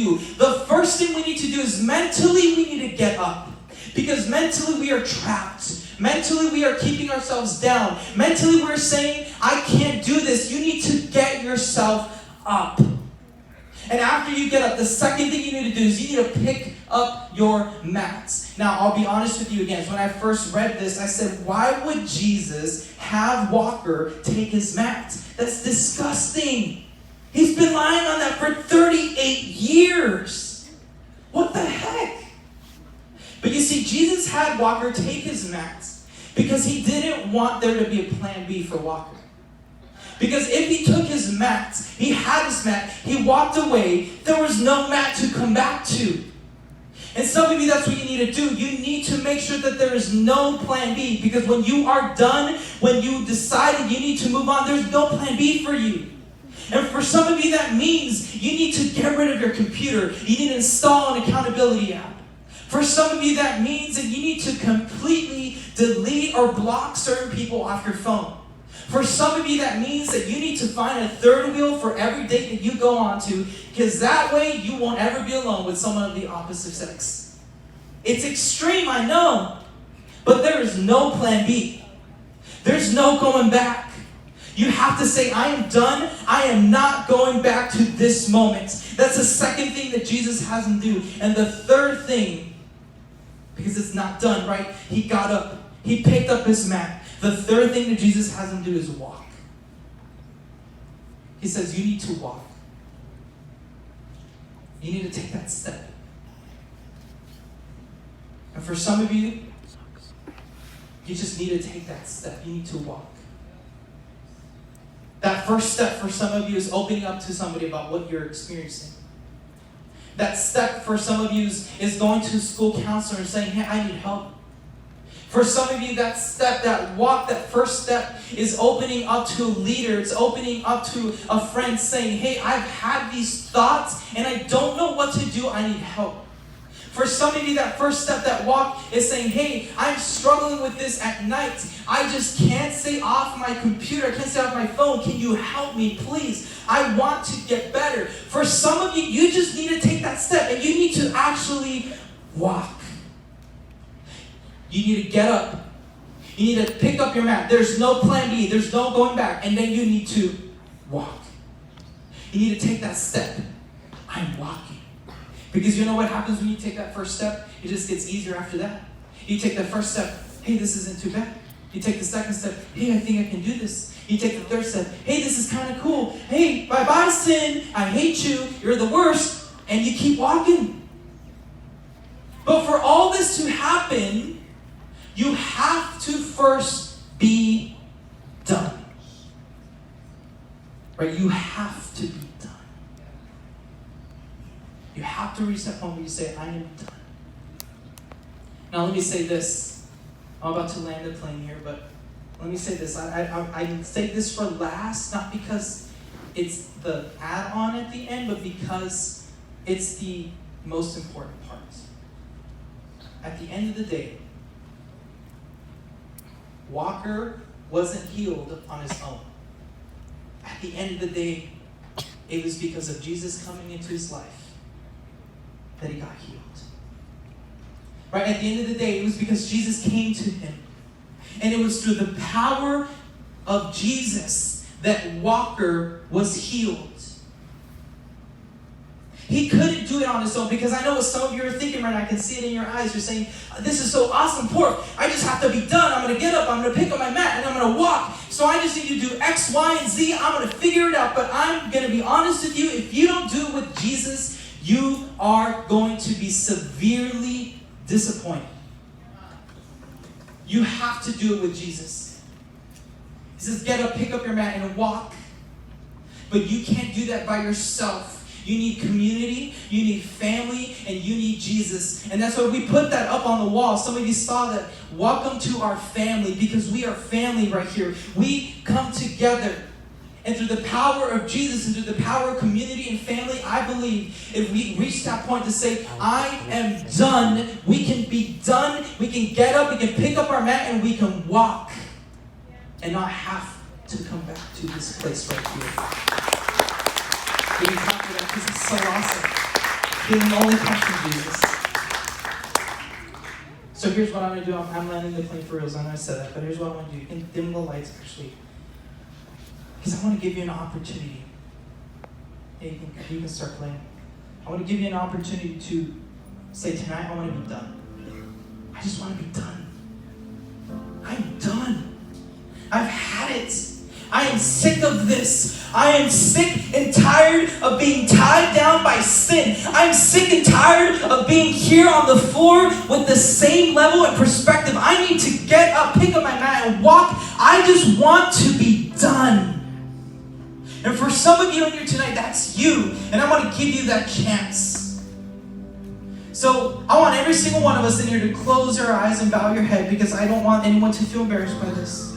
do. The first thing we need to do is mentally we need to get up. Because mentally we are trapped. Mentally we are keeping ourselves down. Mentally we're saying, I can't do this. You need to get yourself up. And after you get up, the second thing you need to do is you need to pick up your mats. Now, I'll be honest with you again. So when I first read this, I said, why would Jesus have Walker take his mat? That's disgusting. He's been lying on that for 38 years. What the heck? But you see, Jesus had Walker take his mats because he didn't want there to be a plan B for Walker. Because if he took his mat, he had his mat, he walked away, there was no mat to come back to. And some of you, that's what you need to do. You need to make sure that there is no plan B. Because when you are done, when you decided you need to move on, there's no plan B for you. And for some of you, that means you need to get rid of your computer. You need to install an accountability app. For some of you, that means that you need to completely delete or block certain people off your phone. For some of you, that means that you need to find a third wheel for every date that you go on to, because that way you won't ever be alone with someone of the opposite sex. It's extreme, I know, but there is no plan B. There's no going back. You have to say, I am done. I am not going back to this moment. That's the second thing that Jesus has him do. And the third thing, because it's not done, right? He got up. He picked up his mat. The third thing that Jesus has him do is walk. He says, you need to walk. You need to take that step. And for some of you, you just need to take that step. You need to walk. That first step for some of you is opening up to somebody about what you're experiencing. That step for some of you is going to a school counselor and saying, hey, I need help. For some of you, that step, that walk, that first step is opening up to a leader. It's opening up to a friend saying, hey, I've had these thoughts and I don't know what to do. I need help. For some of you, that first step, that walk is saying, hey, I'm struggling with this at night. I just can't stay off my computer. I can't stay off my phone. Can you help me, please? I want to get better. For some of you, you just need to take that step and you need to actually walk. You need to get up. You need to pick up your mat. There's no plan B. There's no going back. And then you need to walk. You need to take that step. I'm walking. Because you know what happens when you take that first step? It just gets easier after that. You take that first step. Hey, this isn't too bad. You take the second step. Hey, I think I can do this. You take the third step. Hey, this is kind of cool. Hey, bye-bye, sin. I hate you. You're the worst. And you keep walking. But for all this to happen, you have to first be done. Right? You have to be done. You have to reach that point where you say, I am done. Now let me say this. I'm about to land the plane here, but let me say this. I say this for last, not because it's the add-on at the end, but because it's the most important part. At the end of the day, Walker wasn't healed on his own. At the end of the day, it was because of Jesus coming into his life that he got healed. Right? At the end of the day, it was because Jesus came to him. And it was through the power of Jesus that Walker was healed. He couldn't do it on his own, because I know what some of you are thinking right now. I can see it in your eyes. You're saying, this is so awesome, Pork. I just have to be done. I'm going to get up. I'm going to pick up my mat, and I'm going to walk. So I just need to do X, Y, and Z. I'm going to figure it out. But I'm going to be honest with you. If you don't do it with Jesus, you are going to be severely disappointed. You have to do it with Jesus. He says, get up, pick up your mat, and walk. But you can't do that by yourself. You need community, you need family, and you need Jesus. And that's why we put that up on the wall. Some of you saw that. Welcome to our family, because we are family right here. We come together. And through the power of Jesus and through the power of community and family, I believe if we reach that point to say, I am done, we can be done, we can get up, we can pick up our mat, and we can walk. And not have to come back to this place right here. Give me clap for that, because it's so awesome. Healing only comes from Jesus. So here's what I'm going to do. I'm landing the plane for reals. I know I said that, but here's what I want to do. You can dim the lights, actually. Because I want to give you an opportunity. Yeah, you can start playing. I want to give you an opportunity to say, tonight I want to be done. I just want to be done. I'm done. I've had it. I am sick of this. I am sick and tired of being tied down by sin. I'm sick and tired of being here on the floor with the same level and perspective. I need to get up, pick up my mat, and walk. I just want to be done. And for some of you in here tonight, that's you. And I want to give you that chance. So I want every single one of us in here to close your eyes and bow your head, because I don't want anyone to feel embarrassed by this.